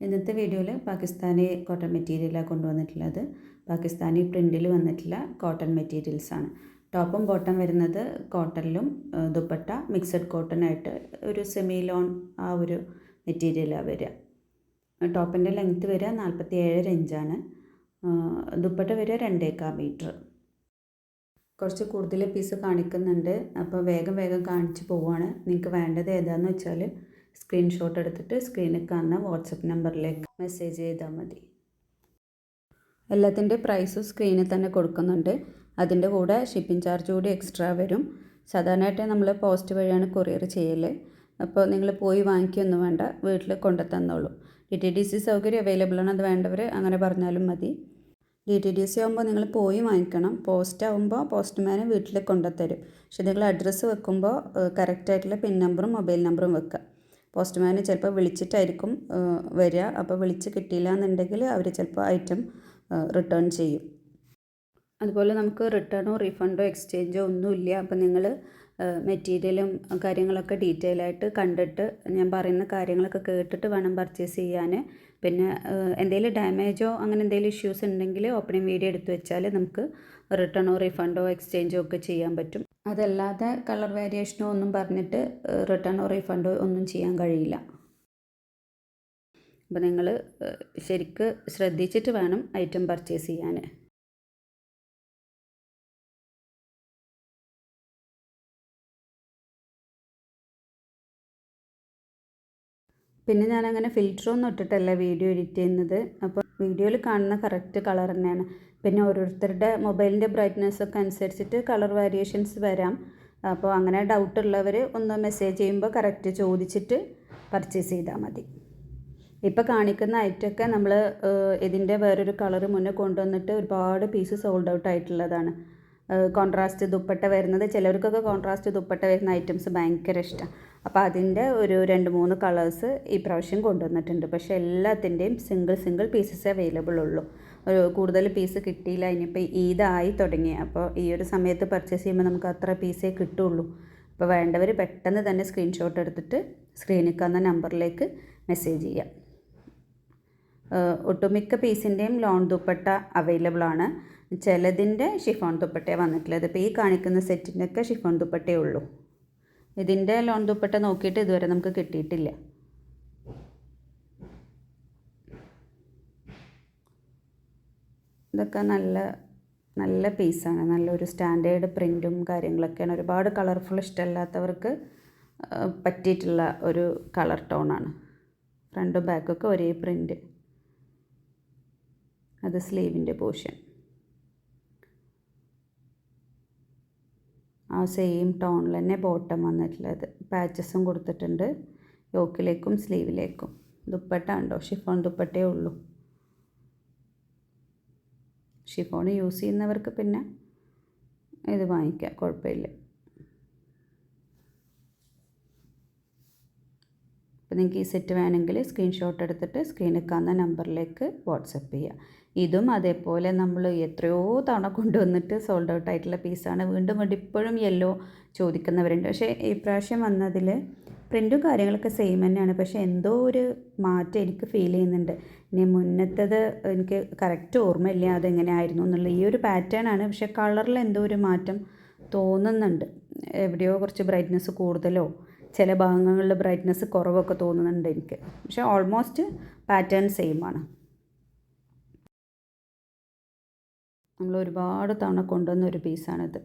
ഇന്നത്തെ വീഡിയോയിൽ പാകിസ്ഥാനി കോട്ടൺ മെറ്റീരിയലാണ് കൊണ്ടുവന്നിട്ടുള്ളത്. പാകിസ്ഥാനി പ്രിൻറ്റിൽ വന്നിട്ടുള്ള കോട്ടൺ മെറ്റീരിയൽസാണ്. ടോപ്പും ബോട്ടം വരുന്നത് കോട്ടണിലും ദുപ്പട്ട മിക്സഡ് കോട്ടൺ ആയിട്ട് ഒരു സെമി ലോൺ ആ ഒരു മെറ്റീരിയലാണ് വരിക. ടോപ്പിൻ്റെ ലെങ്ത്ത് വരിക 47 ഇഞ്ചാണ്. ദുപ്പട്ട വരിക 2.25 മീറ്റർ. കുറച്ച് കൂടുതൽ പീസ് കാണിക്കുന്നുണ്ട്, അപ്പോൾ വേഗം കാണിച്ച് പോവുകയാണ്. നിങ്ങൾക്ക് വേണ്ടത് ഏതാണെന്ന് വെച്ചാൽ സ്ക്രീൻഷോട്ട് എടുത്തിട്ട് സ്ക്രീനിൽ കാണുന്ന വാട്സപ്പ് നമ്പറിലേക്ക് മെസ്സേജ് ചെയ്താൽ മതി. എല്ലാത്തിൻ്റെ പ്രൈസും സ്ക്രീനിൽ തന്നെ കൊടുക്കുന്നുണ്ട്. അതിൻ്റെ കൂടെ ഷിപ്പിംഗ് ചാർജ് കൂടി എക്സ്ട്രാ വരും. സാധാരണയായിട്ട് നമ്മൾ പോസ്റ്റ് വഴിയാണ് കൊറിയർ ചെയ്യൽ. അപ്പോൾ നിങ്ങൾ പോയി വാങ്ങിക്കൊന്നും വേണ്ട, വീട്ടിൽ കൊണ്ടുതന്നോളൂ. DTDC സൗകര്യം അവൈലബിൾ ആണ്. അത് വേണ്ടവർ അങ്ങനെ പറഞ്ഞാലും മതി. DTDC ആകുമ്പോൾ നിങ്ങൾ പോയി വാങ്ങിക്കണം. പോസ്റ്റ് ആകുമ്പോൾ പോസ്റ്റ്മാൻ വീട്ടിൽ കൊണ്ടുത്തരും. പക്ഷേ നിങ്ങൾ അഡ്രസ്സ് വെക്കുമ്പോൾ കറക്റ്റായിട്ടുള്ള പിൻ നമ്പറും മൊബൈൽ നമ്പറും വെക്കുക. പോസ്റ്റ്മാൻ ചിലപ്പോൾ വിളിച്ചിട്ടായിരിക്കും വരിക. അപ്പോൾ വിളിച്ച് കിട്ടിയില്ല എന്നുണ്ടെങ്കിൽ അവർ ചിലപ്പോൾ ഐറ്റം റിട്ടേൺ ചെയ്യും. അതുപോലെ നമുക്ക് റിട്ടേണോ റീഫണ്ടോ എക്സ്ചേഞ്ചോ ഒന്നുമില്ല. അപ്പോൾ നിങ്ങൾ മെറ്റീരിയലും കാര്യങ്ങളൊക്കെ ഡീറ്റെയിൽ ആയിട്ട് കണ്ടിട്ട് ഞാൻ പറയുന്ന കാര്യങ്ങളൊക്കെ കേട്ടിട്ട് വേണം പർച്ചേസ് ചെയ്യാൻ. പിന്നെ എന്തെങ്കിലും ഡാമേജോ അങ്ങനെ എന്തെങ്കിലും ഇഷ്യൂസ് ഉണ്ടെങ്കിൽ ഓപ്പണിംഗ് വീഡിയോ എടുത്ത് വെച്ചാൽ നമുക്ക് റിട്ടേണോ റീഫണ്ടോ എക്സ്ചേഞ്ചോ ഒക്കെ ചെയ്യാൻ പറ്റും. അതല്ലാതെ കളർ വേരിയേഷനോ ഒന്നും പറഞ്ഞിട്ട് റിട്ടേണോ റീഫണ്ടോ ഒന്നും ചെയ്യാൻ കഴിയില്ല. അപ്പോൾ നിങ്ങൾ ശരിക്ക് ശ്രദ്ധിച്ചിട്ട് വേണം ഐറ്റം പർച്ചേസ് ചെയ്യാൻ. പിന്നെ ഞാനങ്ങനെ ഫിൽറ്ററൊന്നും ഇട്ടിട്ടല്ല വീഡിയോ എഡിറ്റ് ചെയ്യുന്നത്. അപ്പോൾ വീഡിയോയിൽ കാണുന്ന കറക്റ്റ് കളർ തന്നെയാണ്. പിന്നെ ഓരോരുത്തരുടെ മൊബൈലിൻ്റെ ബ്രൈറ്റ്നെസ്സൊക്കെ അനുസരിച്ചിട്ട് കളർ വേരിയേഷൻസ് വരാം. അപ്പോൾ അങ്ങനെ ഡൗട്ടുള്ളവർ ഒന്ന് മെസ്സേജ് ചെയ്യുമ്പോൾ കറക്റ്റ് ചോദിച്ചിട്ട് പർച്ചേസ് ചെയ്താൽ മതി. ഇപ്പോൾ കാണിക്കുന്ന ഐറ്റമൊക്കെ നമ്മൾ ഇതിൻ്റെ വേറൊരു കളർ മുന്നേ കൊണ്ടുവന്നിട്ട് ഒരുപാട് പീസ് സോൾഡ് ഔട്ട് ആയിട്ടുള്ളതാണ്. കോൺട്രാസ്റ്റ് ദുപ്പട്ട വരുന്നത്, ചിലവർക്കൊക്കെ കോൺട്രാസ്റ്റ് ദുപ്പട്ട വരുന്ന ഐറ്റംസ് ഭയങ്കര ഇഷ്ടമാണ്. അപ്പോൾ അതിൻ്റെ ഒരു 2-3 കളേഴ്സ് ഈ പ്രാവശ്യം കൊണ്ടുവന്നിട്ടുണ്ട്. പക്ഷേ എല്ലാത്തിൻ്റെയും സിംഗിൾ പീസസ് അവൈലബിൾ ഉള്ളൂ. കൂടുതൽ പീസ് കിട്ടിയില്ല. ഇനിയിപ്പോൾ ഈദായി തുടങ്ങി. അപ്പോൾ ഈ ഒരു സമയത്ത് പർച്ചേസ് ചെയ്യുമ്പോൾ നമുക്ക് അത്ര പീസേ കിട്ടുള്ളൂ. അപ്പോൾ വേണ്ടവർ പെട്ടെന്ന് തന്നെ സ്ക്രീൻഷോട്ട് എടുത്തിട്ട് സ്ക്രീനിൽ കാണുന്ന നമ്പറിലേക്ക് മെസ്സേജ് ചെയ്യാം. ഒട്ടുമിക്ക പീസിൻ്റെയും ലോൺ ദുപ്പട്ട അവൈലബിൾ ആണ്. ചിലതിൻ്റെ ഷിഫോൺ ദുപ്പട്ടേ വന്നിട്ടുള്ളത്. ഇപ്പോൾ ഈ കാണിക്കുന്ന സെറ്റിൻ്റെയൊക്കെ ഷിഫോൺ ദുപ്പട്ടേ ഉള്ളൂ. ഇതിൻ്റെ ലോൺ ദുപ്പട്ട നോക്കിയിട്ട് ഇതുവരെ നമുക്ക് കിട്ടിയിട്ടില്ല. ഇതൊക്കെ നല്ല പീസാണ്. നല്ലൊരു സ്റ്റാൻഡേർഡ് പ്രിൻറ്റും കാര്യങ്ങളൊക്കെയാണ്. ഒരുപാട് കളർഫുൾ ഇഷ്ടമല്ലാത്തവർക്ക് പറ്റിയിട്ടുള്ള ഒരു കളർ ടോണാണ്. ഫ്രണ്ടും ബാക്കൊക്കെ ഒരേ പ്രിൻറ്റ്. അത് സ്ലീവിൻ്റെ പോർഷൻ. ആ സെയിം ടോണിൽ തന്നെ ബോട്ടം വന്നിട്ടുള്ളത്. പാച്ചസും കൊടുത്തിട്ടുണ്ട് യോക്കിലേക്കും സ്ലീവിലേക്കും. ദുപ്പട്ട ഉണ്ടോ? ഷിഫോൺ ദുപ്പട്ടേ ഉള്ളൂ. ഷിഫോൺ യൂസ് ചെയ്യുന്നവർക്ക് പിന്നെ ഇത് വാങ്ങിക്കാം, കുഴപ്പമില്ല. അപ്പോൾ നിങ്ങൾക്ക് ഈ സെറ്റ് വേണമെങ്കിൽ സ്ക്രീൻഷോട്ട് എടുത്തിട്ട് സ്ക്രീനിൽ കാണുന്ന നമ്പറിലേക്ക് വാട്സപ്പ് ചെയ്യുക. ഇതും അതേപോലെ നമ്മൾ എത്രയോ തവണ കൊണ്ടുവന്നിട്ട് സോൾഡ് ഔട്ട് ആയിട്ടുള്ള പീസാണ്. വീണ്ടും ഇപ്പോഴും യെല്ലോ ചോദിക്കുന്നവരുണ്ട്. പക്ഷേ ഈ പ്രാവശ്യം വന്നതിൽ പ്രിൻറ്റും കാര്യങ്ങളൊക്കെ സെയിം തന്നെയാണ്. പക്ഷേ എന്തോ ഒരു മാറ്റം എനിക്ക് ഫീൽ ചെയ്യുന്നുണ്ട്. ഇനി മുന്നത്തത് എനിക്ക് കറക്റ്റ് ഓർമ്മയില്ല അതെങ്ങനെ ആയിരുന്നു എന്നുള്ള. ഈ ഒരു പാറ്റേൺ ആണ്, പക്ഷേ കളറിൽ എന്തോ ഒരു മാറ്റം തോന്നുന്നുണ്ട്. എവിടെയോ കുറച്ച് ബ്രൈറ്റ്നസ് കൂടുതലോ ചില ഭാഗങ്ങളിൽ ബ്രൈറ്റ്നസ് കുറവൊക്കെ തോന്നുന്നുണ്ട് എനിക്ക്. പക്ഷേ ഓൾമോസ്റ്റ് പാറ്റേൺ സെയിം ആണ്. നമ്മൾ ഒരുപാട് തവണ കൊണ്ടുവന്ന ഒരു പീസാണിത്.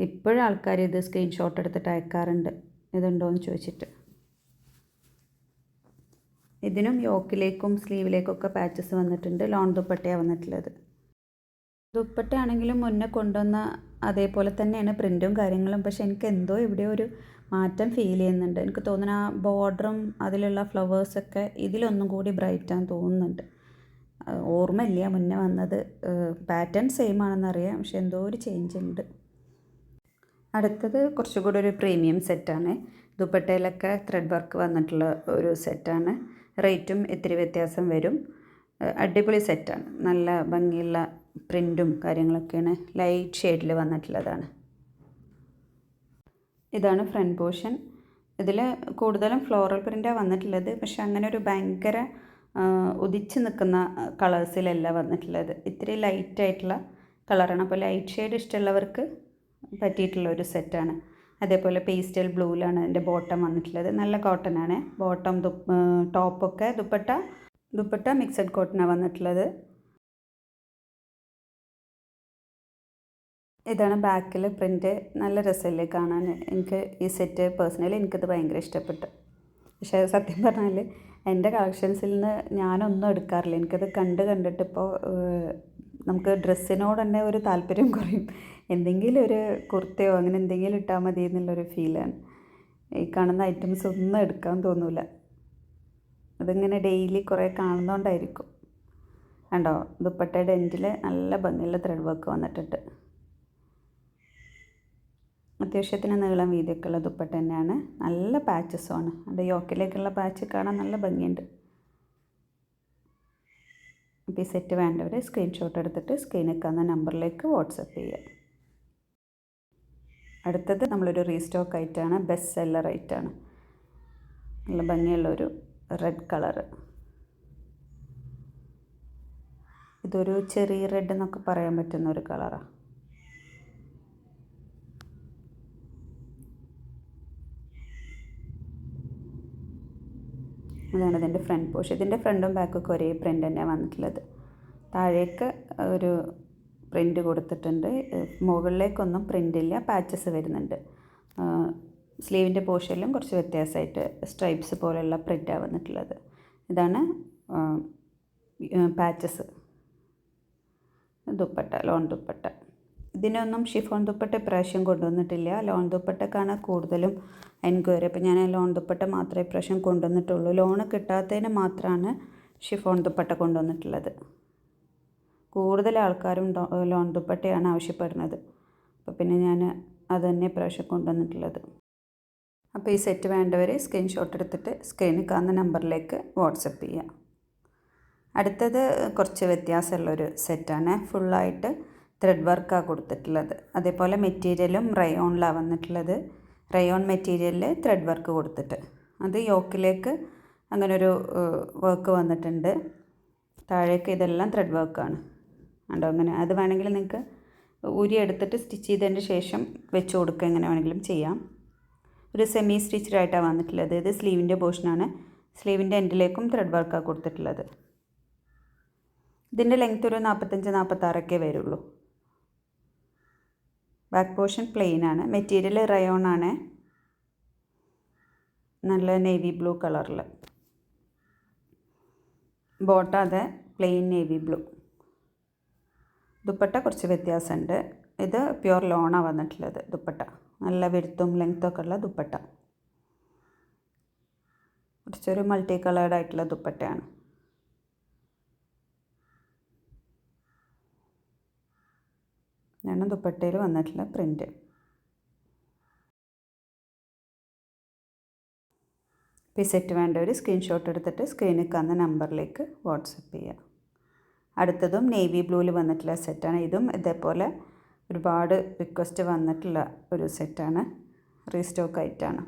ഇപ്പോഴും ആൾക്കാർ ഇത് സ്ക്രീൻഷോട്ട് എടുത്തിട്ട് അയക്കാറുണ്ട്, ഇതുണ്ടോയെന്ന് ചോദിച്ചിട്ട്. ഇതിനും യോക്കിലേക്കും സ്ലീവിലേക്കൊക്കെ പാച്ചസ് വന്നിട്ടുണ്ട്. ലോൺ ദുപ്പട്ടയാണ് വന്നിട്ടുള്ളത്. ദുപ്പട്ടയാണെങ്കിലും മുന്നേ കൊണ്ടുവന്ന അതേപോലെ തന്നെയാണ് പ്രിൻറ്റും കാര്യങ്ങളും. പക്ഷേ എനിക്ക് എന്തോ എവിടെയോ ഒരു മാറ്റം ഫീൽ ചെയ്യുന്നുണ്ട്. എനിക്ക് തോന്നുന്നു ആ ബോർഡറും അതിലുള്ള ഫ്ലവേഴ്സൊക്കെ ഇതിലൊന്നും കൂടി ബ്രൈറ്റാന്ന് തോന്നുന്നുണ്ട്. ഓർമ്മയില്ല മുന്നേ വന്നത്. പാറ്റേൺ സെയിം ആണെന്നറിയാം, പക്ഷെ എന്തോ ഒരു ചേഞ്ച് ഉണ്ട്. അടുത്തത് കുറച്ചുകൂടി ഒരു പ്രീമിയം സെറ്റാണ്. ദുപ്പട്ടയിലൊക്കെ ത്രെഡ് വർക്ക് വന്നിട്ടുള്ള ഒരു സെറ്റാണ്. റേറ്റും ഇത്തിരി വ്യത്യാസം വരും. അടിപൊളി സെറ്റാണ്. നല്ല ഭംഗിയുള്ള പ്രിൻറ്റും കാര്യങ്ങളൊക്കെയാണ്. ലൈറ്റ് ഷെയ്ഡിൽ വന്നിട്ടുള്ളതാണ്. ഇതാണ് ഫ്രണ്ട് പോർഷൻ. ഇതിൽ കൂടുതലും ഫ്ലോറൽ പ്രിൻ്റാണ് വന്നിട്ടുള്ളത്. പക്ഷെ അങ്ങനെ ഒരു ഭയങ്കര ഉദിച്ച് നിൽക്കുന്ന കളേഴ്സിലല്ല വന്നിട്ടുള്ളത്. ഇത്തിരി ലൈറ്റായിട്ടുള്ള കളറാണ്. അപ്പോൾ ലൈറ്റ് ഷെയ്ഡ് ഇഷ്ടമുള്ളവർക്ക് പറ്റിയിട്ടുള്ള ഒരു സെറ്റാണ്. അതേപോലെ പേസ്റ്റൽ ബ്ലൂവിലാണ് അതിൻ്റെ ബോട്ടം വന്നിട്ടുള്ളത്. നല്ല കോട്ടൺ ആണ് ബോട്ടം. ടോപ്പൊക്കെ ദുപ്പട്ട മിക്സഡ് കോട്ടനാണ് വന്നിട്ടുള്ളത്. ഇതാണ് ബാക്കിൽ പ്രിൻ്റ്. നല്ല രസമല്ലേ കാണാൻ. എനിക്ക് ഈ സെറ്റ് പേഴ്സണലി എനിക്കത് ഭയങ്കര ഇഷ്ടപ്പെട്ടു. പക്ഷേ സത്യം പറഞ്ഞാൽ എൻ്റെ കളക്ഷൻസിൽ നിന്ന് ഞാനൊന്നും എടുക്കാറില്ല. എനിക്കത് കണ്ടിട്ട് ഇപ്പോൾ നമുക്ക് ഡ്രസ്സിനോട് തന്നെ ഒരു താല്പര്യം കുറയും. എന്തെങ്കിലും ഒരു കുർത്തയോ അങ്ങനെ എന്തെങ്കിലും ഇട്ടാൽ മതി എന്നുള്ളൊരു ഫീലാണ്. ഈ കാണുന്ന ഐറ്റംസ് ഒന്നും എടുക്കാൻ തോന്നില്ല. അതിങ്ങനെ ഡെയിലി കുറേ കാണുന്നതുകൊണ്ടായിരിക്കും. കണ്ടോ, ദുപ്പട്ടയുടെ എൻഡിൽ നല്ല ഭംഗിയുള്ള ത്രെഡ് വർക്ക് വന്നിട്ടുണ്ട്. അത്യാവശ്യത്തിന് നീളം വീതിയൊക്കെ ഉള്ള ദുപ്പട്ട തന്നെയാണ്. നല്ല പാച്ചസുമാണ്. അത് യോക്കിലേക്കുള്ള പാച്ച് കാണാൻ നല്ല ഭംഗിയുണ്ട്. അപ്പോൾ ഈ സെറ്റ് വേണ്ടവർ സ്ക്രീൻഷോട്ട് എടുത്തിട്ട് സ്ക്രീനിൽ കാണുന്ന നമ്പറിലേക്ക് വാട്സപ്പ് ചെയ്യുക. അടുത്തത് നമ്മളൊരു റീസ്റ്റോക്ക് ആയിട്ടാണ്. ബെസ്റ്റ് സെല്ലർ ആയിട്ടാണ്. നല്ല ഭംഗിയുള്ളൊരു റെഡ് കളറ്. ഇതൊരു ചെറിയ റെഡ് എന്നൊക്കെ പറയാൻ പറ്റുന്ന ഒരു കളറാണ്. ഇതാണ് ഇതിൻ്റെ ഫ്രണ്ട് പോർഷൻ. ഇതിൻ്റെ ഫ്രണ്ടും ബാക്കൊക്കെ ഒരേ പ്രിൻ്റ് തന്നെയാണ് വന്നിട്ടുള്ളത്. താഴേക്ക് ഒരു പ്രിൻ്റ് കൊടുത്തിട്ടുണ്ട്. മുകളിലേക്കൊന്നും പ്രിൻ്റ് ഇല്ല, പാച്ചസ് വരുന്നുണ്ട്. സ്ലീവിൻ്റെ പോർഷനിലും കുറച്ച് വ്യത്യാസമായിട്ട് സ്ട്രൈപ്സ് പോലെയുള്ള പ്രിൻ്റാണ് വന്നിട്ടുള്ളത്. ഇതാണ് പാച്ചസ്. ദുപ്പട്ട, ലോൺ ദുപ്പട്ട. ഇതിനൊന്നും ഷിഫോൺ ദുപ്പട്ട ഇപ്രാവശ്യം കൊണ്ടുവന്നിട്ടില്ല. ലോൺ ദുപ്പട്ടക്കാണ് കൂടുതലും എൻക്വയറി. അപ്പോൾ ഞാൻ ലോൺ ദുപ്പട്ട മാത്രമേ ഇപ്രാവശ്യം കൊണ്ടുവന്നിട്ടുള്ളൂ. ലോണ് കിട്ടാത്തതിന് മാത്രമാണ് ഷിഫോൺ ദുപ്പട്ട കൊണ്ടുവന്നിട്ടുള്ളത്. കൂടുതൽ ആൾക്കാരും ലോൺ ദുപ്പട്ടയാണ് ആവശ്യപ്പെടുന്നത്. അപ്പോൾ പിന്നെ ഞാൻ അത് തന്നെ ഇപ്രാവശ്യം കൊണ്ടുവന്നിട്ടുള്ളത്. അപ്പോൾ ഈ സെറ്റ് വേണ്ടവർ സ്ക്രീൻഷോട്ട് എടുത്തിട്ട് സ്ക്രീനിൽ കാണുന്ന നമ്പറിലേക്ക് വാട്സപ്പ് ചെയ്യുക. അടുത്തത് കുറച്ച് വ്യത്യാസമുള്ളൊരു സെറ്റാണ്. ഫുള്ളായിട്ട് ത്രെഡ് വർക്കാണ് കൊടുത്തിട്ടുള്ളത്. അതേപോലെ മെറ്റീരിയലും റയോണിലാണ് വന്നിട്ടുള്ളത്. റയോൺ മെറ്റീരിയലിൽ ത്രെഡ് വർക്ക് കൊടുത്തിട്ട് അത് യോക്കിലേക്ക് അങ്ങനൊരു വർക്ക് വന്നിട്ടുണ്ട്. താഴേക്ക് ഇതെല്ലാം ത്രെഡ് വർക്കാണ്. ഉണ്ടോ അങ്ങനെ. അത് വേണമെങ്കിൽ നിങ്ങൾക്ക് ഊരി എടുത്തിട്ട് സ്റ്റിച്ച് ചെയ്തതിന് ശേഷം വെച്ച് കൊടുക്കുക, എങ്ങനെ വേണമെങ്കിലും ചെയ്യാം. ഒരു സെമി സ്റ്റിച്ചഡായിട്ടാണ് വന്നിട്ടുള്ളത്. ഇത് സ്ലീവിൻ്റെ പോർഷനാണ്. സ്ലീവിൻ്റെ എൻഡിലേക്കും ത്രെഡ് വർക്കാണ് കൊടുത്തിട്ടുള്ളത്. ഇതിൻ്റെ ലെങ്ത് ഒരു 45-46 വരുള്ളൂ. ബാക്ക് പോർഷൻ പ്ലെയിൻ ആണ്. മെറ്റീരിയൽ റയോൺ ആണ്. നല്ല നേവി ബ്ലൂ കളറിൽ. ബോട്ടം അതെ പ്ലെയിൻ നേവി ബ്ലൂ. ദുപ്പട്ട കുറച്ച് വ്യത്യാസമുണ്ട്. ഇത് പ്യുവർ ലോണാണ് വന്നിട്ടുള്ളത് ദുപ്പട്ട. നല്ല വിടുത്തും ലെങ്ത്തൊക്കെ ഉള്ള ദുപ്പട്ട. കുറച്ചൊരു മൾട്ടി കളേർഡ് ആയിട്ടുള്ള ദുപ്പട്ടയാണ്. ഇതാണ് ദുപ്പട്ടയിൽ വന്നിട്ടുള്ള പ്രിൻ്റ്. ഈ സെറ്റ് വേണ്ടവർ സ്ക്രീൻഷോട്ട് എടുത്തിട്ട് സ്ക്രീനിൽ കാണുന്ന നമ്പറിലേക്ക് വാട്സപ്പ് ചെയ്യുക. അടുത്തതും നേവി ബ്ലൂവിൽ വന്നിട്ടുള്ള സെറ്റാണ്. ഇതും ഇതേപോലെ ഒരുപാട് റിക്വസ്റ്റ് വന്നിട്ടുള്ള ഒരു സെറ്റാണ്. റീസ്റ്റോക്ക് ആയിട്ടാണ്.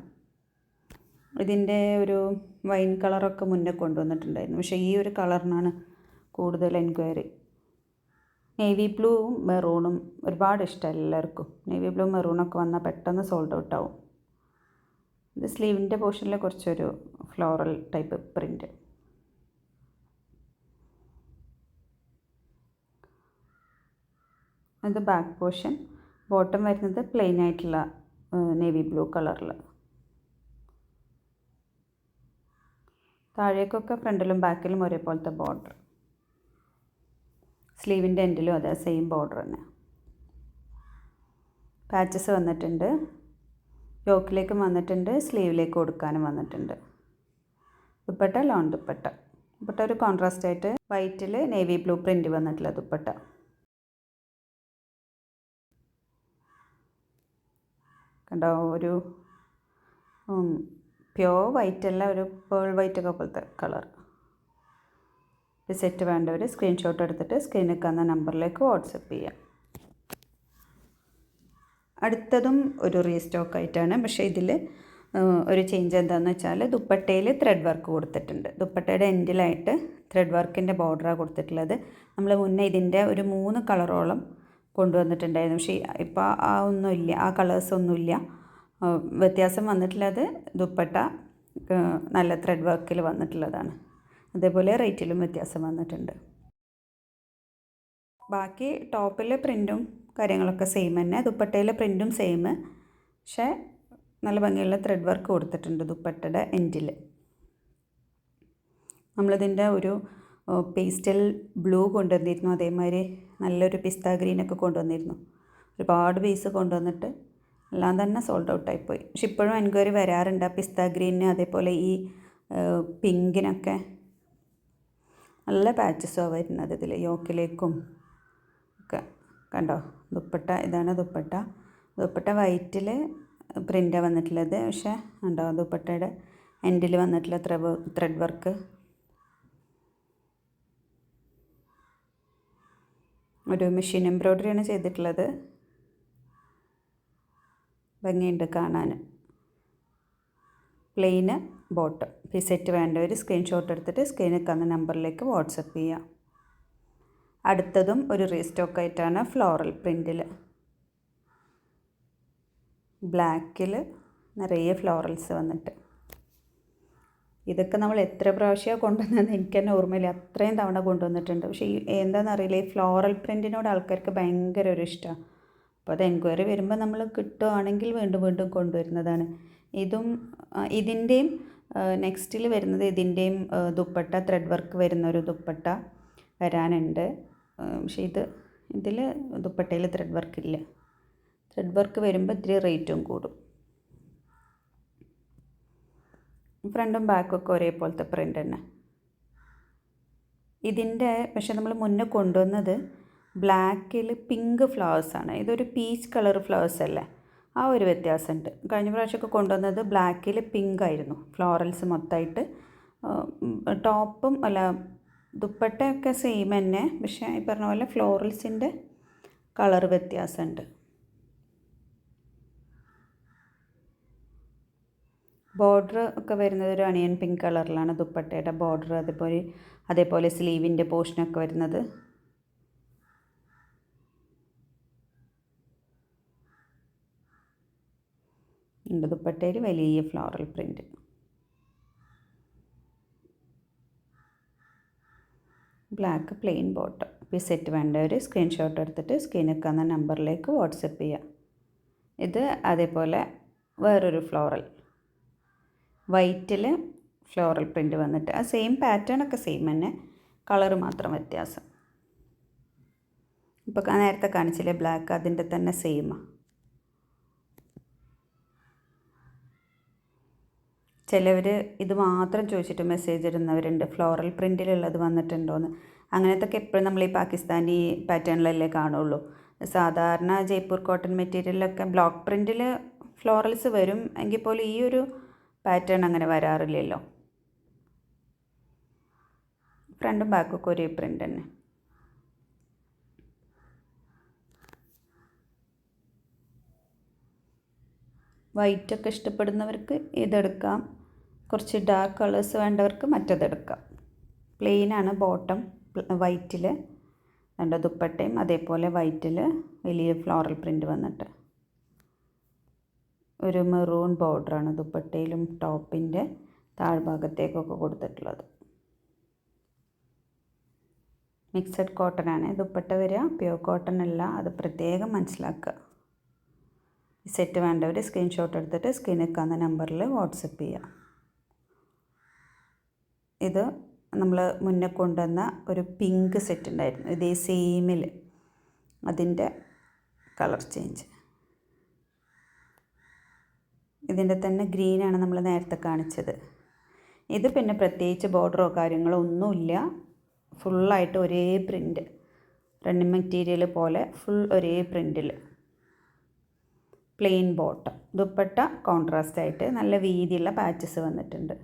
ഇതിൻ്റെ ഒരു വൈൻ കളറൊക്കെ മുന്നേ കൊണ്ടുവന്നിട്ടുണ്ടായിരുന്നു. പക്ഷേ ഈ ഒരു കളറിനാണ് കൂടുതൽ എൻക്വയറി. നേവി ബ്ലൂവും മെറൂണും ഒരുപാട് ഇഷ്ടമല്ല എല്ലാവർക്കും. നേവി ബ്ലൂ മെറൂണൊക്കെ വന്നാൽ പെട്ടെന്ന് സോൾഡ് ഔട്ട് ആവും. ഇത് സ്ലീവിൻ്റെ പോർഷനിൽ കുറച്ചൊരു ഫ്ലോറൽ ടൈപ്പ് പ്രിൻ്റ്. ഇത് ബാക്ക് പോർഷൻ. ബോട്ടം വരുന്നത് പ്ലെയിൻ ആയിട്ടുള്ള നേവി ബ്ലൂ കളറിൽ. താഴേക്കൊക്കെ ഫ്രണ്ടിലും ബാക്കിലും ഒരേപോലത്തെ ബോർഡർ. സ്ലീവിൻ്റെ എൻഡിലും അതെ സെയിം ബോർഡർ തന്നെ. പാച്ചസ് വന്നിട്ടുണ്ട്. യോക്കിലേക്കും വന്നിട്ടുണ്ട്. സ്ലീവിലേക്ക് കൊടുക്കാനും വന്നിട്ടുണ്ട്. ദുപ്പട്ട ലോൺ ദുപ്പട്ട. ദുപ്പട്ട ഒരു കോൺട്രാസ്റ്റ് ആയിട്ട് വൈറ്റിൽ നേവി ബ്ലൂ പ്രിൻ്റ് വന്നിട്ടുള്ള ദുപ്പട്ട. കണ്ടോ, ഒരു പ്യോർ വൈറ്റ് അല്ല, ഒരു പേൾ വൈറ്റ് ഒക്കെ പോലത്തെ കളർ. ഈ സെറ്റ് വേണ്ടവർ സ്ക്രീൻഷോട്ട് എടുത്തിട്ട് സ്ക്രീനിൽ കാണുന്ന നമ്പറിലേക്ക് വാട്സപ്പ് ചെയ്യാം. അടുത്തതും ഒരു റീസ്റ്റോക്ക് ആയിട്ടാണ്. പക്ഷേ ഇതിൽ ഒരു ചേഞ്ച് എന്താണെന്ന് വെച്ചാൽ ദുപ്പട്ടയിൽ ത്രെഡ് വർക്ക് കൊടുത്തിട്ടുണ്ട്. ദുപ്പട്ടയുടെ എൻഡിലായിട്ട് ത്രെഡ് വർക്കിൻ്റെ ബോർഡറാണ് കൊടുത്തിട്ടുള്ളത്. നമ്മൾ മുന്നേ ഇതിൻ്റെ ഒരു 3 കളറോളം കൊണ്ടുവന്നിട്ടുണ്ടായിരുന്നു. പക്ഷേ ഇപ്പോൾ ആ ഒന്നുമില്ല, ആ കളേഴ്സ് ഒന്നുമില്ല. വ്യത്യാസം വന്നിട്ടുള്ളത് ദുപ്പട്ട നല്ല ത്രെഡ് വർക്കിൽ വന്നിട്ടുള്ളതാണ്. അതേപോലെ റേറ്റിലും വ്യത്യാസം വന്നിട്ടുണ്ട്. ബാക്കി ടോപ്പിലെ പ്രിൻറ്റും കാര്യങ്ങളൊക്കെ സെയിം തന്നെ, ദുപ്പട്ടയിലെ പ്രിൻറ്റും സെയിം. പക്ഷേ നല്ല ഭംഗിയുള്ള ത്രെഡ് വർക്ക് കൊടുത്തിട്ടുണ്ട് ദുപ്പട്ടയുടെ എൻഡിൽ. നമ്മളിതിൻ്റെ ഒരു പേസ്റ്റൽ ബ്ലൂ കൊണ്ടുവന്നിരുന്നു, അതേമാതിരി നല്ലൊരു പിസ്ത ഗ്രീനൊക്കെ കൊണ്ടുവന്നിരുന്നു. ഒരുപാട് പീസ് കൊണ്ടുവന്നിട്ട് എല്ലാം തന്നെ സോൾഡ് ഔട്ടായിപ്പോയി. പക്ഷെ ഇപ്പോഴും എൻക്വയറി വരാറുണ്ട് ആ പിസ്ത ഗ്രീനിന്, അതേപോലെ ഈ പിങ്കിനൊക്കെ നല്ല പാച്ചസാണ് വരുന്നത് ഇതിൽ, യോക്കിലേക്കും ഒക്കെ. കണ്ടോ ദുപ്പട്ട, ഇതാണ് ദുപ്പട്ട. ദുപ്പട്ട വൈറ്റിൽ പ്രിൻ്റാണ് വന്നിട്ടുള്ളത്. പക്ഷേ കണ്ടോ ദുപ്പട്ടയുടെ എൻഡിൽ വന്നിട്ടുള്ള ത്രെഡ് വർക്ക് ഒരു മെഷീൻ എംബ്രോയ്ഡറിയാണ് ചെയ്തിട്ടുള്ളത്. ഭംഗിയുണ്ട് കാണാൻ. പ്ലെയിന് ബോട്ടം. ഈ സെറ്റ് വേണ്ടവർ സ്ക്രീൻഷോട്ട് എടുത്തിട്ട് സ്ക്രീനിൽ കാണുന്ന നമ്പറിലേക്ക് വാട്സപ്പ് ചെയ്യുക. അടുത്തതും ഒരു റീസ്റ്റോക്ക് ആയിട്ടാണ് ഫ്ലോറൽ പ്രിൻറ്റിൽ. ബ്ലാക്കിൽ നിറയെ ഫ്ലോറൽസ് വന്നിട്ട്. ഇതൊക്കെ നമ്മൾ എത്ര പ്രാവശ്യമാണ് കൊണ്ടുവന്നതെന്ന് എനിക്ക് തന്നെ ഓർമ്മയില്ല, അത്രയും തവണ കൊണ്ടുവന്നിട്ടുണ്ട്. പക്ഷേ ഈ എന്താണെന്നറിയില്ല, ഈ ഫ്ലോറൽ പ്രിൻറ്റിനോട് ആൾക്കാർക്ക് ഭയങ്കര ഒരു ഇഷ്ടമാണ്. അപ്പോൾ അത് എൻക്വയറി വരുമ്പോൾ നമ്മൾ കിട്ടുകയാണെങ്കിൽ വീണ്ടും വീണ്ടും കൊണ്ടുവരുന്നതാണ്. ഇതിൻ്റെയും നെക്സ്റ്റിൽ വരുന്നത് ഇതിൻ്റെയും ദുപ്പട്ട ത്രെഡ് വർക്ക് വരുന്നൊരു ദുപ്പട്ട വരാനുണ്ട്. പക്ഷേ ഇതിൽ ദുപ്പട്ടയിൽ ത്രെഡ് വർക്ക് ഇല്ല. ത്രെഡ് വർക്ക് വരുമ്പോൾ ഇത്തിരി റേറ്റും കൂടും. ഫ്രണ്ടും ബാക്കൊക്കെ ഒരേപോലത്തെ പ്രിൻ്റ് തന്നെ. ഇതിൻ്റെ പക്ഷേ നമ്മൾ മുന്നേ കൊണ്ടുവന്നത് ബ്ലാക്കിൽ പിങ്ക് ഫ്ലവേഴ്സാണ്. ഇതൊരു പീച്ച് കളർ ഫ്ലവേഴ്സ് അല്ലേ, ആ ഒരു വ്യത്യാസമുണ്ട്. കഴിഞ്ഞ പ്രാവശ്യമൊക്കെ കൊണ്ടുവന്നത് ബ്ലാക്കിൽ പിങ്ക് ആയിരുന്നു, ഫ്ലോറൽസ് മൊത്തമായിട്ട്. ടോപ്പും ദുപ്പട്ടയൊക്കെ സെയിം തന്നെ, പക്ഷേ ഈ പറഞ്ഞ പോലെ ഫ്ലോറൽസിൻ്റെ കളർ വ്യത്യാസമുണ്ട്. ബോർഡർ ഒക്കെ വരുന്നത് ഒരു അണിയൻ പിങ്ക് കളറിലാണ് ദുപ്പട്ടയുടെ ബോർഡർ. അതേപോലെ സ്ലീവിൻ്റെ പോർഷനൊക്കെ വരുന്നത്. ദുപ്പട്ടയിൽ വലിയ floral print. Black plain bottom. ഈ സെറ്റ് വേണ്ടവർ സ്ക്രീൻഷോട്ട് എടുത്തിട്ട് സ്ക്രീനിൽ കാണുന്ന നമ്പറിലേക്ക് വാട്സപ്പ് ചെയ്യുക. ഇത് അതേപോലെ വേറൊരു ഫ്ലോറൽ വൈറ്റിൽ ഫ്ലോറൽ പ്രിൻറ്റ് വന്നിട്ട് ആ സെയിം പാറ്റേൺ ഒക്കെ സെയിം തന്നെ, കളർ മാത്രം വ്യത്യാസം. ഇപ്പോൾ നേരത്തെ കാണിച്ചില്ലേ ബ്ലാക്ക്, അതിൻ്റെ തന്നെ സെയിമാണ്. ചിലവർ ഇത് മാത്രം ചോദിച്ചിട്ട് മെസ്സേജ് ഇടുന്നവരുണ്ട്, ഫ്ലോറൽ പ്രിൻറ്റിലുള്ളത് വന്നിട്ടുണ്ടോയെന്ന്. അങ്ങനത്തൊക്കെ എപ്പോഴും നമ്മൾ ഈ പാകിസ്ഥാനി പാറ്റേണിലല്ലേ കാണുള്ളൂ. സാധാരണ ജയ്പൂർ കോട്ടൺ മെറ്റീരിയലിലൊക്കെ ബ്ലോക്ക് പ്രിൻറ്റിൽ ഫ്ലോറൽസ് വരും എങ്കിൽ പോലും ഈ ഒരു പാറ്റേൺ അങ്ങനെ വരാറില്ലല്ലോ. ഫ്രണ്ടും ബാക്കൊക്കെ ഒരേ പ്രിൻ്റ് തന്നെ. വൈറ്റൊക്കെ ഇഷ്ടപ്പെടുന്നവർക്ക് ഇതെടുക്കാം, കുറച്ച് ഡാർക്ക് കളേഴ്സ് വേണ്ടവർക്ക് മറ്റതെടുക്കാം. പ്ലെയിനാണ് ബോട്ടം വൈറ്റിൽ, രണ്ട് ദുപ്പട്ടയും അതേപോലെ വൈറ്റിൽ വലിയ ഫ്ലോറൽ പ്രിൻ്റ് വന്നിട്ട് ഒരു മെറൂൺ ബോർഡറാണ് ദുപ്പട്ടയിലും ടോപ്പിൻ്റെ താഴ്ഭാഗത്തേക്കൊക്കെ കൊടുത്തിട്ടുള്ളത്. മിക്സഡ് കോട്ടൺ ആണ് ദുപ്പട്ട വരിക, പ്യൂർ കോട്ടൺ അല്ല, അത് പ്രത്യേകം മനസ്സിലാക്കുക. ഈ സെറ്റ് വേണ്ടവർ സ്ക്രീൻഷോട്ട് എടുത്തിട്ട് സ്ക്രീനിൽ കാണുന്ന നമ്പറിൽ വാട്സപ്പ് ചെയ്യുക. ഇത് നമ്മൾ മുന്നേ കൊണ്ടുവന്ന ഒരു പിങ്ക് സെറ്റ് ഉണ്ടായിരുന്നു, ഇതേ സെയിമിൽ, അതിൻ്റെ കളർ ചേഞ്ച്. ഇതിൻ്റെ തന്നെ ഗ്രീനാണ് നമ്മൾ നേരത്തെ കാണിച്ചത്. ഇത് പിന്നെ പ്രത്യേകിച്ച് ബോർഡറോ കാര്യങ്ങളോ ഒന്നുമില്ല, ഫുള്ളായിട്ട് ഒരേ പ്രിൻ്റ്, റണ്ണിങ് മെറ്റീരിയൽ പോലെ ഫുൾ ഒരേ പ്രിൻറ്റിൽ. Plain bottom. ദുപ്പട്ട കോൺട്രാസ്റ്റ് ആയിട്ട് നല്ല വീതിയുള്ള പാച്ചസ് വന്നിട്ടുണ്ട്.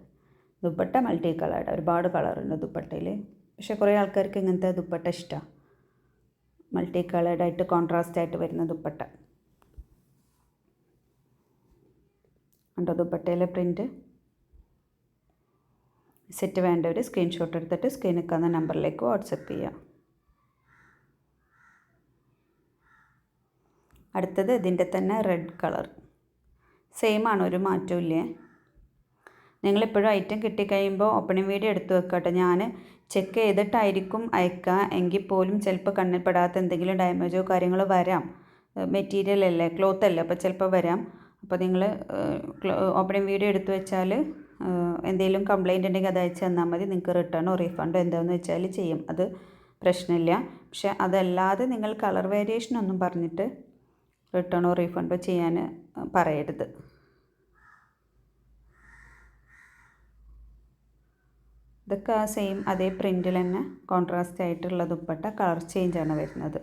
ദുപ്പട്ട മൾട്ടി കളേർഡ്, ഒരുപാട് കളറുണ്ട് ദുപ്പട്ടയിൽ. പക്ഷേ കുറേ ആൾക്കാർക്ക് ഇങ്ങനത്തെ ദുപ്പട്ട ഇഷ്ടമാണ്, മൾട്ടി കളേർഡായിട്ട് കോൺട്രാസ്റ്റ് ആയിട്ട് വരുന്ന ദുപ്പട്ട. കണ്ടോ ദുപ്പട്ടയിലെ പ്രിൻറ്റ്. സെറ്റ് വേണ്ടവർ സ്ക്രീൻഷോട്ട് എടുത്തിട്ട് സ്ക്രീനിൽ നിൽക്കുന്ന നമ്പറിലേക്ക് വാട്സപ്പ് ചെയ്യാം. അടുത്തത് ഇതിൻ്റെ തന്നെ റെഡ് കളർ. സെയിം ആണ്, ഒരു മാറ്റവും ഇല്ലേ. നിങ്ങളിപ്പോഴും ഐറ്റം കിട്ടിക്കഴിയുമ്പോൾ ഓപ്പണിംഗ് വീഡിയോ എടുത്ത് വെക്കുക കേട്ടോ. ഞാൻ ചെക്ക് ചെയ്തിട്ടായിരിക്കും അയക്കുക, എങ്കിൽ പോലും ചിലപ്പോൾ കണ്ണിൽപ്പെടാത്ത എന്തെങ്കിലും ഡാമേജോ കാര്യങ്ങളോ വരാം. മെറ്റീരിയൽ അല്ലേ, ക്ലോത്ത് അല്ലേ, അപ്പോൾ ചിലപ്പോൾ വരാം. അപ്പോൾ നിങ്ങൾ ഓപ്പണിംഗ് വീഡിയോ എടുത്ത് വെച്ചാൽ എന്തെങ്കിലും കംപ്ലയിൻ്റ് ഉണ്ടെങ്കിൽ അത് അയച്ച് തന്നാൽ മതി. നിങ്ങൾക്ക് റിട്ടേണോ റീഫണ്ടോ എന്താണെന്ന് വെച്ചാൽ ചെയ്യും, അത് പ്രശ്നമില്ല. പക്ഷെ അതല്ലാതെ നിങ്ങൾ കളർ വേരിയേഷൻ ഒന്നും പറഞ്ഞിട്ട് റിട്ടേണോ റീഫണ്ടോ ചെയ്യാൻ പറയരുത്. ഇതൊക്കെ ആ സെയിം അതേ പ്രിൻറ്റിൽ തന്നെ കോൺട്രാസ്റ്റ് ആയിട്ടുള്ള ദുപ്പട്ട, കളർ ചേഞ്ചാണ് വരുന്നത്.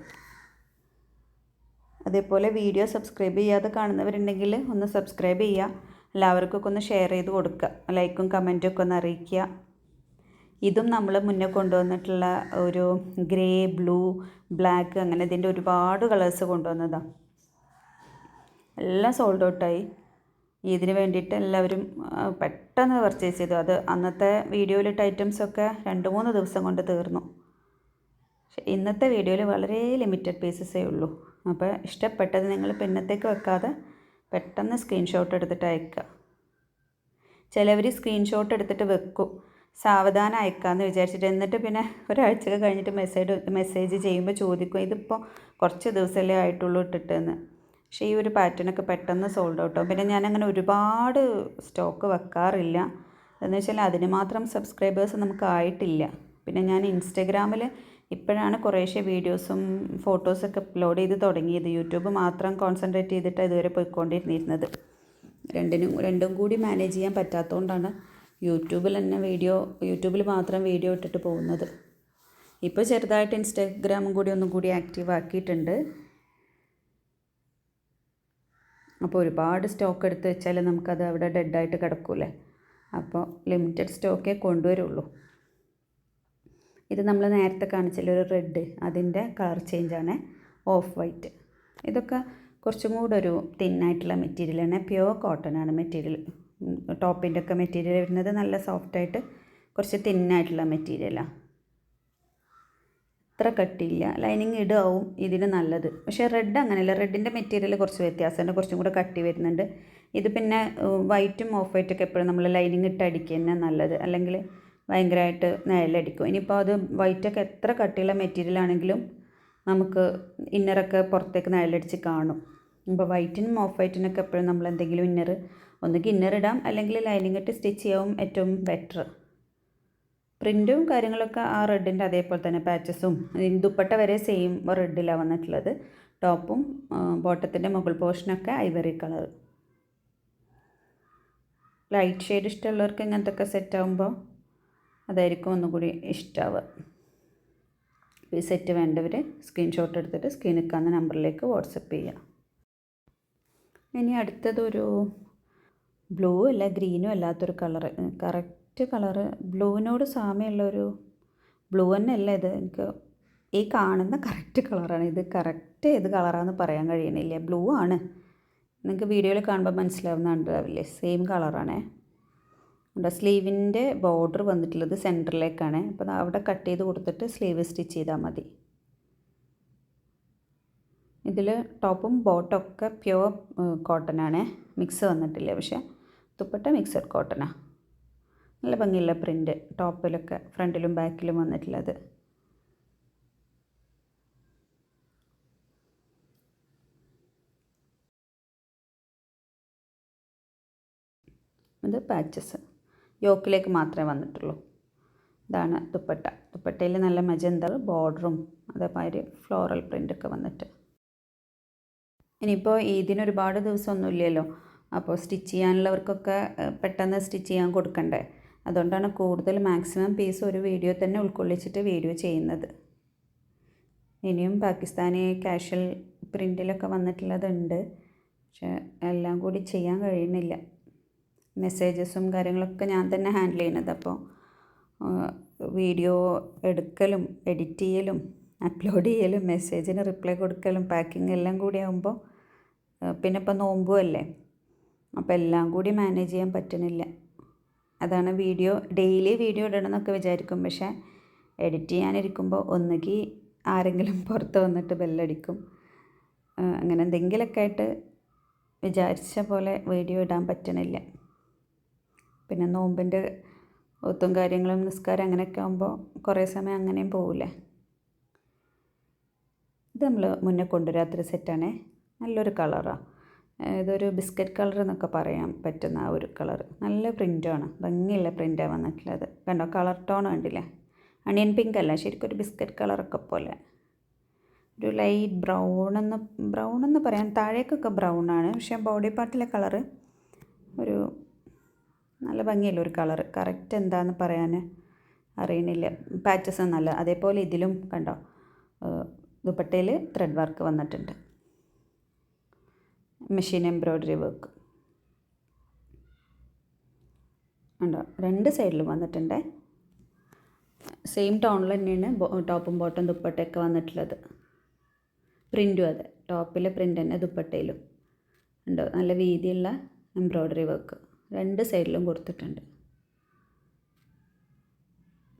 അതേപോലെ വീഡിയോ സബ്സ്ക്രൈബ് ചെയ്യാതെ കാണുന്നവരുണ്ടെങ്കിൽ ഒന്ന് സബ്സ്ക്രൈബ് ചെയ്യുക, എല്ലാവർക്കൊക്കെ ഒന്ന് ഷെയർ ചെയ്ത് കൊടുക്കുക, ലൈക്കും കമൻറ്റും ഒക്കെ ഒന്ന് അറിയിക്കുക. ഇതും നമ്മൾ മുന്നേ കൊണ്ടുവന്നിട്ടുള്ള ഒരു ഗ്രേ, ബ്ലൂ, ബ്ലാക്ക് അങ്ങനെ ഇതിൻ്റെ ഒരുപാട് കളേഴ്സ് കൊണ്ടുവന്നതാണ്. എല്ലാം സോൾഡ് ഔട്ടായി. ഇതിന് വേണ്ടിയിട്ട് എല്ലാവരും പെട്ടെന്ന് പർച്ചേസ് ചെയ്തു. അത് അന്നത്തെ വീഡിയോയിലിട്ട ഐറ്റംസൊക്കെ 2-3 ദിവസം കൊണ്ട് തീർന്നു. പക്ഷേ ഇന്നത്തെ വീഡിയോയിൽ വളരെ ലിമിറ്റഡ് പീസസേ ഉള്ളൂ. അപ്പോൾ ഇഷ്ടപ്പെട്ടത് നിങ്ങൾ പിന്നത്തേക്ക് വെക്കാതെ പെട്ടെന്ന് സ്ക്രീൻഷോട്ട് എടുത്തിട്ട് അയക്കുക. ചിലവർ സ്ക്രീൻഷോട്ട് എടുത്തിട്ട് വെക്കും, സാവധാനം അയക്കാമെന്ന് വിചാരിച്ചിട്ട്. എന്നിട്ട് പിന്നെ ഒരാഴ്ചയൊക്കെ കഴിഞ്ഞിട്ട് മെസ്സേജ് ചെയ്യുമ്പോൾ ചോദിക്കും, ഇതിപ്പോൾ കുറച്ച് ദിവസമല്ലേ ആയിട്ടുള്ളൂ ഇട്ടിട്ടെന്ന്. പക്ഷേ ഈ ഒരു പാറ്റേണൊക്കെ പെട്ടെന്ന് സോൾഡ് ഔട്ട് ആവും. പിന്നെ ഞാനങ്ങനെ ഒരുപാട് സ്റ്റോക്ക് വെക്കാറില്ല, എന്ന് വെച്ചാൽ അതിന് മാത്രം സബ്സ്ക്രൈബേഴ്സ് നമുക്ക് ആയിട്ടില്ല. പിന്നെ ഞാൻ ഇൻസ്റ്റഗ്രാമിൽ ഇപ്പോഴാണ് കുറേശ്ശെ വീഡിയോസും ഫോട്ടോസൊക്കെ അപ്ലോഡ് ചെയ്ത് തുടങ്ങിയത്. യൂട്യൂബ് മാത്രം കോൺസെൻട്രേറ്റ് ചെയ്തിട്ട് ഇതുവരെ പോയിക്കൊണ്ടിരുന്നിരുന്നത്. രണ്ടും കൂടി മാനേജ് ചെയ്യാൻ പറ്റാത്തതുകൊണ്ടാണ് യൂട്യൂബിൽ മാത്രം വീഡിയോ ഇട്ടിട്ട് പോകുന്നത്. ഇപ്പോൾ ചെറുതായിട്ട് ഇൻസ്റ്റാഗ്രാമും കൂടി ഒന്നും കൂടി ആക്റ്റീവ് ആക്കിയിട്ടുണ്ട്. അപ്പോൾ ഒരുപാട് സ്റ്റോക്ക് എടുത്ത് വെച്ചാൽ നമുക്കത് അവിടെ ഡെഡായിട്ട് കിടക്കൂലേ. അപ്പോൾ ലിമിറ്റഡ് സ്റ്റോക്കേ കൊണ്ടുവരുള്ളൂ. ഇത് നമ്മൾ നേരത്തെ കാണിച്ചില്ല ഒരു റെഡ്, അതിൻ്റെ കളർ ചേഞ്ചാണ്. Of white. ഇതൊക്കെ കുറച്ചും കൂടെ ഒരു തിന്നായിട്ടുള്ള മെറ്റീരിയലാണ്. പ്യുവർ കോട്ടൺ ആണ് മെറ്റീരിയൽ. ടോപ്പിൻ്റെ ഒക്കെ മെറ്റീരിയൽ വരുന്നത് നല്ല സോഫ്റ്റായിട്ട് കുറച്ച് തിന്നായിട്ടുള്ള മെറ്റീരിയലാണ്. അത്ര കട്ടിയില്ല, ലൈനിങ് ഇടാവും ഇതിന് നല്ലത്. പക്ഷേ റെഡ് അങ്ങനെയല്ല, റെഡിൻ്റെ മെറ്റീരിയൽ കുറച്ച് വ്യത്യാസമുണ്ട്, കുറച്ചും കൂടെ കട്ടി വരുന്നുണ്ട്. ഇത് പിന്നെ വൈറ്റും ഓഫ് വൈറ്റൊക്കെ എപ്പോഴും നമ്മൾ ലൈനിങ് ഇട്ട് അടിക്കുക തന്നെ നല്ലത്, അല്ലെങ്കിൽ ഭയങ്കരമായിട്ട് നിഴലടിക്കും. ഇനിയിപ്പോൾ അത് വൈറ്റൊക്കെ എത്ര കട്ടിയുള്ള മെറ്റീരിയൽ ആണെങ്കിലും നമുക്ക് ഇന്നറൊക്കെ പുറത്തേക്ക് നിഴലടിച്ച് കാണും. അപ്പോൾ വൈറ്റിനും ഓഫ് വൈറ്റിനൊക്കെ എപ്പോഴും നമ്മൾ എന്തെങ്കിലും ഒന്നുകിൽ ഇന്നർ ഇടാം, അല്ലെങ്കിൽ ലൈനിങ് ഇട്ട് സ്റ്റിച്ച് ചെയ്യാവും ഏറ്റവും ബെറ്റർ. പ്രിൻറ്റും കാര്യങ്ങളൊക്കെ ആ റെഡിൻ്റെ അതേപോലെ തന്നെ പാച്ചസും ദുപ്പട്ട വരെ സെയിം റെഡിലാണ് വന്നിട്ടുള്ളത്. ടോപ്പും ബോട്ടത്തിൻ്റെ മുകൾ പോർഷനൊക്കെ ഐവറി കളർ. ലൈറ്റ് ഷെയ്ഡ് ഇഷ്ടമുള്ളവർക്ക് ഇങ്ങനത്തെ ഒക്കെ സെറ്റ് ആകുമ്പോൾ അതായിരിക്കും ഒന്നുകൂടി ഇഷ്ടമാവുക. ഈ സെറ്റ് വേണ്ടവർ സ്ക്രീൻഷോട്ട് എടുത്തിട്ട് സ്ക്രീനിൽ കാണുന്ന നമ്പറിലേക്ക് വാട്സപ്പ് ചെയ്യുക. ഇനി അടുത്തതൊരു ബ്ലൂ അല്ല ഗ്രീനും അല്ലാത്തൊരു കളറ്, കറക്റ്റ് കളറ് ബ്ലൂവിനോട് സാമ്യമുള്ളൊരു ബ്ലൂ തന്നെ അല്ല ഇത്. എനിക്ക് ഈ കാണുന്ന കറക്റ്റ് കളറാണ് ഇത്. കറക്റ്റ് ഏത് കളറാണെന്ന് പറയാൻ കഴിയണില്ല. ബ്ലൂ ആണ്, നിങ്ങൾക്ക് വീഡിയോയിൽ കാണുമ്പോൾ മനസ്സിലാവുന്നുണ്ടാവില്ലേ, സെയിം കളറാണേ. സ്ലീവിൻ്റെ ബോർഡർ വന്നിട്ടുള്ളത് സെൻറ്ററിലേക്കാണ്. അപ്പോൾ അവിടെ കട്ട് ചെയ്ത് കൊടുത്തിട്ട് സ്ലീവ് സ്റ്റിച്ച് ചെയ്താൽ മതി. ഇതിൽ ടോപ്പും ബോട്ടമൊക്കെ പ്യുവർ കോട്ടനാണ്, മിക്സ് വന്നിട്ടില്ല. പക്ഷേ ദുപ്പട്ട മിക്സഡ് കോട്ടനാണ്. നല്ല ഭംഗിയുള്ള പ്രിൻറ്റ് ടോപ്പിലൊക്കെ ഫ്രണ്ടിലും ബാക്കിലും വന്നിട്ടുള്ളത്. ഇത് പാച്ചസ് യോക്കിലേക്ക് മാത്രമേ വന്നിട്ടുള്ളൂ. ഇതാണ് ദുപ്പട്ട. ദുപ്പട്ടയിൽ നല്ല മജന്ത ബോർഡറും അതേമാതിരി ഫ്ലോറൽ പ്രിൻ്റൊക്കെ വന്നിട്ട്. ഇനിയിപ്പോൾ ഇതിനൊരുപാട് ദിവസമൊന്നുമില്ലല്ലോ, അപ്പോൾ സ്റ്റിച്ച് ചെയ്യാനുള്ളവർക്കൊക്കെ പെട്ടെന്ന് സ്റ്റിച്ച് ചെയ്യാൻ കൊടുക്കണ്ടേ. അതുകൊണ്ടാണ് കൂടുതൽ മാക്സിമം പീസ് ഒരു വീഡിയോ തന്നെ ഉൾക്കൊള്ളിച്ചിട്ട് വീഡിയോ ചെയ്യുന്നത്. ഇനിയും പാകിസ്ഥാനി കാഷ്വൽ പ്രിൻറ്റിലൊക്കെ വന്നിട്ടുള്ളതുണ്ട്, പക്ഷേ എല്ലാം കൂടി ചെയ്യാൻ കഴിയുന്നില്ല. മെസ്സേജസും കാര്യങ്ങളൊക്കെ ഞാൻ തന്നെ ഹാൻഡിൽ ചെയ്യുന്നത്. അപ്പോൾ വീഡിയോ എടുക്കലും എഡിറ്റ് ചെയ്യലും അപ്ലോഡ് ചെയ്യലും മെസ്സേജിന് റിപ്ലൈ കൊടുക്കലും പാക്കിങ് എല്ലാം കൂടി ആകുമ്പോൾ പിന്നെ ഇപ്പോൾ നോമ്പും അല്ലേ, അപ്പോൾ എല്ലാം കൂടി മാനേജ് ചെയ്യാൻ പറ്റുന്നില്ല. അതാണ് ഡെയിലി വീഡിയോ ഇടണം എന്നൊക്കെ വിചാരിക്കും. പക്ഷേ എഡിറ്റ് ചെയ്യാനിരിക്കുമ്പോൾ ഒന്നുകിൽ ആരെങ്കിലും പുറത്ത് വന്നിട്ട് ബെല്ലടിക്കും. അങ്ങനെ എന്തെങ്കിലുമൊക്കെ ആയിട്ട് വിചാരിച്ച പോലെ വീഡിയോ ഇടാൻ പറ്റണില്ല. പിന്നെ നോമ്പിൻ്റെ ഒത്തും കാര്യങ്ങളും നിസ്കാരം അങ്ങനെയൊക്കെ ആകുമ്പോൾ കുറേ സമയം അങ്ങനെയും പോവില്ലേ. ഇത് നമ്മൾ മുന്നേ കൊണ്ടുവരാത്തൊരു സെറ്റാണ്. നല്ലൊരു കളറാണ്. ഇതൊരു ബിസ്ക്കറ്റ് കളർ എന്നൊക്കെ പറയാൻ പറ്റുന്ന ആ ഒരു കളർ. നല്ല പ്രിൻ്റാണ്, ഭംഗിയുള്ള പ്രിൻ്റാണ് വന്നിട്ടുള്ളത്. കണ്ടോ, കളർ ടോൺ കണ്ടില്ലേ? അണിയൻ പിങ്ക് അല്ല, ശരിക്കും ഒരു ബിസ്ക്കറ്റ് കളറൊക്കെ പോലെ. ഒരു ലൈറ്റ് ബ്രൗൺ എന്ന് പറയാൻ, താഴേക്കൊക്കെ ബ്രൗണാണ്. പക്ഷേ ബോഡി പാർട്ടിലെ കളറ് ഒരു നല്ല ഭംഗിയുള്ള ഒരു കളറ്. കറക്റ്റ് എന്താണെന്ന് പറയാൻ അറിയണില്ല. പാച്ചസ് നല്ല. അതേപോലെ ഇതിലും കണ്ടോ, ദുപ്പട്ടയിൽ ത്രെഡ് വർക്ക് വന്നിട്ടുണ്ട്, മെഷീൻ എംബ്രോയ്ഡറി വർക്ക് ഉണ്ടോ. 2 സൈഡിലും വന്നിട്ടുണ്ട്. സെയിം ടോണിൽ തന്നെയാണ് ടോപ്പും ബോട്ടും ദുപ്പട്ടയൊക്കെ വന്നിട്ടുള്ളത്. പ്രിൻറ്റും അതെ, ടോപ്പിലെ പ്രിൻ്റ് തന്നെ ദുപ്പട്ടയിലും ഉണ്ടോ. നല്ല വീതിയുള്ള എംബ്രോയ്ഡറി വർക്ക് 2 സൈഡിലും കൊടുത്തിട്ടുണ്ട്.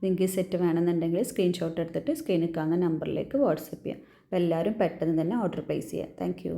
നിങ്ങൾക്ക് ഈ സെറ്റ് വേണമെന്നുണ്ടെങ്കിൽ സ്ക്രീൻഷോട്ട് എടുത്തിട്ട് സ്ക്രീനിൽ കാണുന്ന നമ്പറിലേക്ക് വാട്സപ്പ് ചെയ്യാം. അപ്പോൾ എല്ലാവരും പെട്ടെന്ന് തന്നെ ഓർഡർ പ്ലേസ് ചെയ്യുക. Thank you.